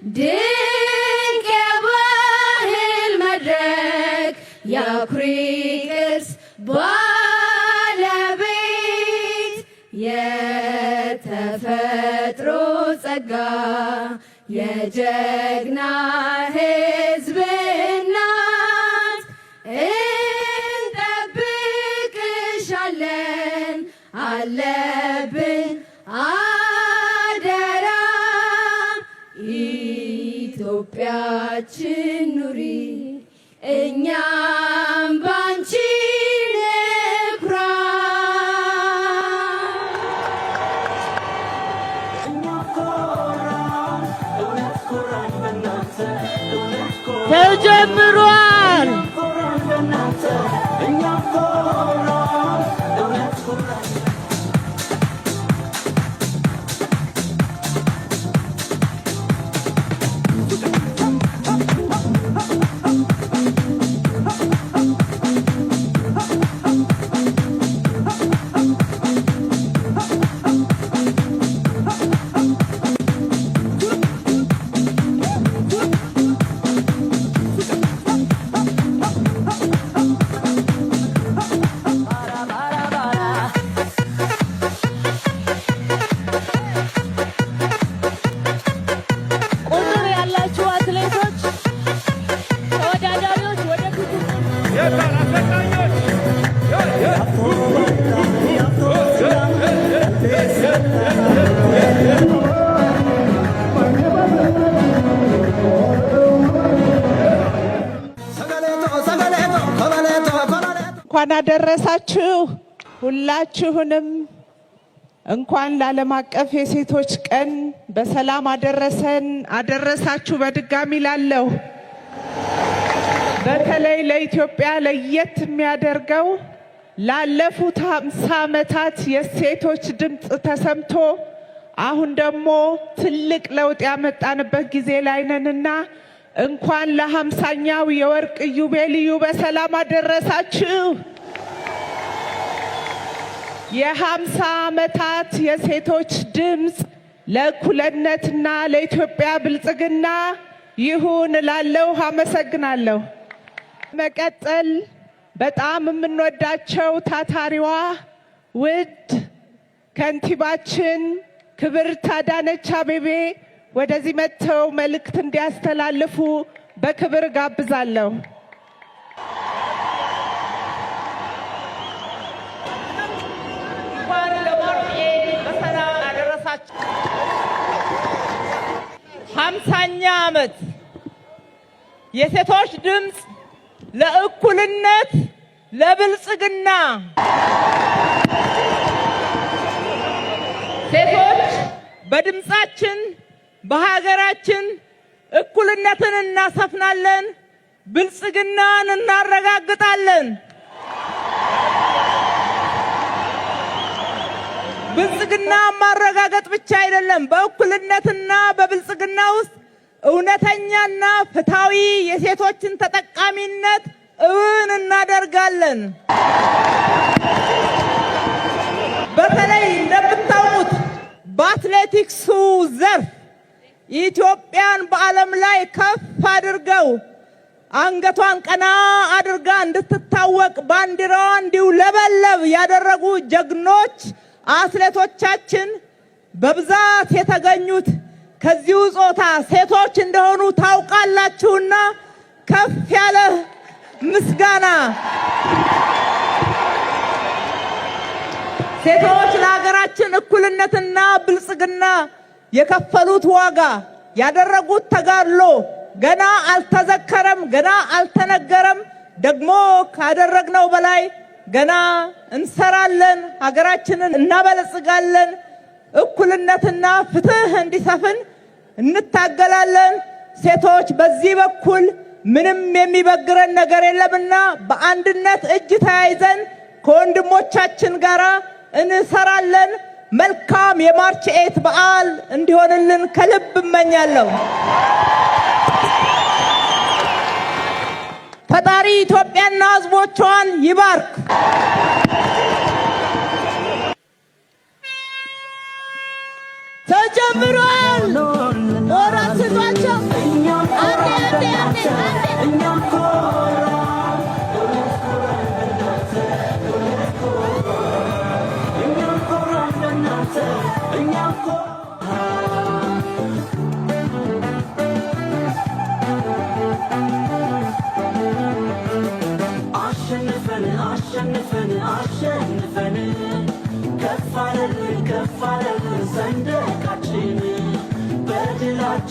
ድንቅ የባህል መድረክ የአኩሪ ቅርስ ባለቤት የተፈጥሮ ጸጋ የጀግና ሕዝብ እናት እንጠብቅሻለን አለብን አደራ ኢትዮጵያችን ኑሪ እኛም ባንቺ ንኩራ። ተጀምሯል። እንኳን አደረሳችሁ። ሁላችሁንም እንኳን ለዓለም አቀፍ የሴቶች ቀን በሰላም አደረሰን አደረሳችሁ። በድጋሚ ላለሁ በተለይ ለኢትዮጵያ ለየት የሚያደርገው ላለፉት 50 ዓመታት የሴቶች ድምጽ ተሰምቶ አሁን ደግሞ ትልቅ ለውጥ ያመጣንበት ጊዜ ላይ ነንና እንኳን ለ50ኛው የወርቅ ኢዮቤልዩ በሰላም አደረሳችሁ። የ50 ዓመታት የሴቶች ድምጽ ለእኩልነትና ለኢትዮጵያ ብልጽግና ይሁን እላለሁ። አመሰግናለሁ። መቀጠል በጣም የምንወዳቸው ታታሪዋ ውድ ከንቲባችን ክብርት አዳነች አቤቤ ወደዚህ መጥተው መልእክት እንዲያስተላልፉ በክብር ጋብዛለሁ። እንኳን ለወርቄ በሰላም አደረሳችሁ። 50ኛ ዓመት የሴቶች ድምጽ ለእኩልነት ለብልጽግና ሴቶች በድምጻችን በሀገራችን እኩልነትን እናሰፍናለን፣ ብልጽግናን እናረጋግጣለን። ብልጽግና ማረጋገጥ ብቻ አይደለም፣ በእኩልነትና በብልጽግና ውስጥ እውነተኛና ፍትሃዊ የሴቶችን ተጠቃሚነት እውን እናደርጋለን። በተለይ እንደምታውቁት በአትሌቲክሱ ዘርፍ ኢትዮጵያን በዓለም ላይ ከፍ አድርገው አንገቷን ቀና አድርጋ እንድትታወቅ ባንዲራዋ እንዲውለበለብ ያደረጉ ጀግኖች አትሌቶቻችን በብዛት የተገኙት ከዚሁ ጾታ ሴቶች እንደሆኑ ታውቃላችሁና ከፍ ያለ ምስጋና። ሴቶች ለሀገራችን እኩልነትና ብልጽግና የከፈሉት ዋጋ ያደረጉት ተጋድሎ ገና አልተዘከረም፣ ገና አልተነገረም። ደግሞ ካደረግነው በላይ ገና እንሰራለን፣ ሀገራችንን እናበለጽጋለን። እኩልነትና ፍትህ እንዲሰፍን እንታገላለን። ሴቶች በዚህ በኩል ምንም የሚበግረን ነገር የለምና በአንድነት እጅ ተያይዘን ከወንድሞቻችን ጋር እንሰራለን። መልካም የማርች 8 በዓል እንዲሆንልን ከልብ እመኛለሁ። ፈጣሪ ኢትዮጵያና ሕዝቦቿን ይባርክ። ተጀምሯል። ወራስቷቸው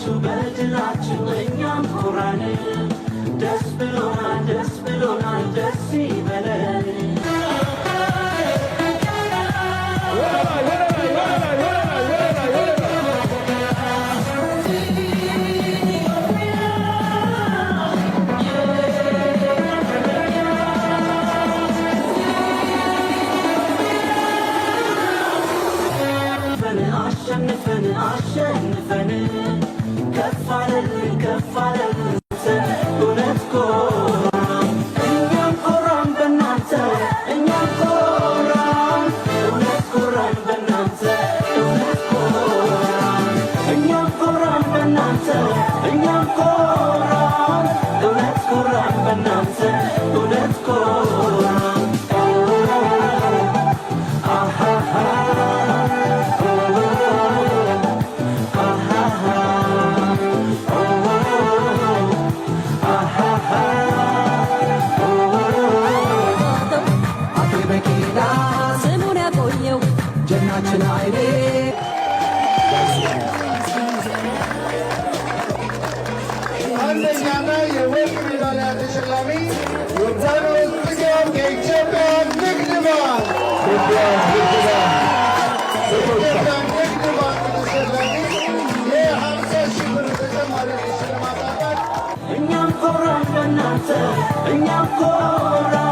በድላችሁ በድላችሁ እኛም ኮራን። ደስ ብሎናል ደስ ብሎናል ደስ ይበለን። አሸንፈን አሸንፈን ከፍ አለልን ከፍ አለልን እውነት ኮራን። እኛም ኮራን በእናንተ እኛም ኮራን እውነት ኮራን በእናንተ እውነት ኮራን። እኛም ኮራን በእናንተ እኛም ኮራን እውነት ኮራን በእናንተ እውነት ኮራን። ስሙን ያቆየው ጀናችን አይኔ አንደኛና የወርቅ ሜዳሊያ ተሸላሚ ዮርዳኖስ ጽጌው ከኢትዮጵያ ንግድ ባንክ ንግድ ባንክ ተሸላሚ የ50 ሺህ ብር ተጨማሪ ሽልማት አላት። እኛም ኮራን በእናንተ እኛም ኮራን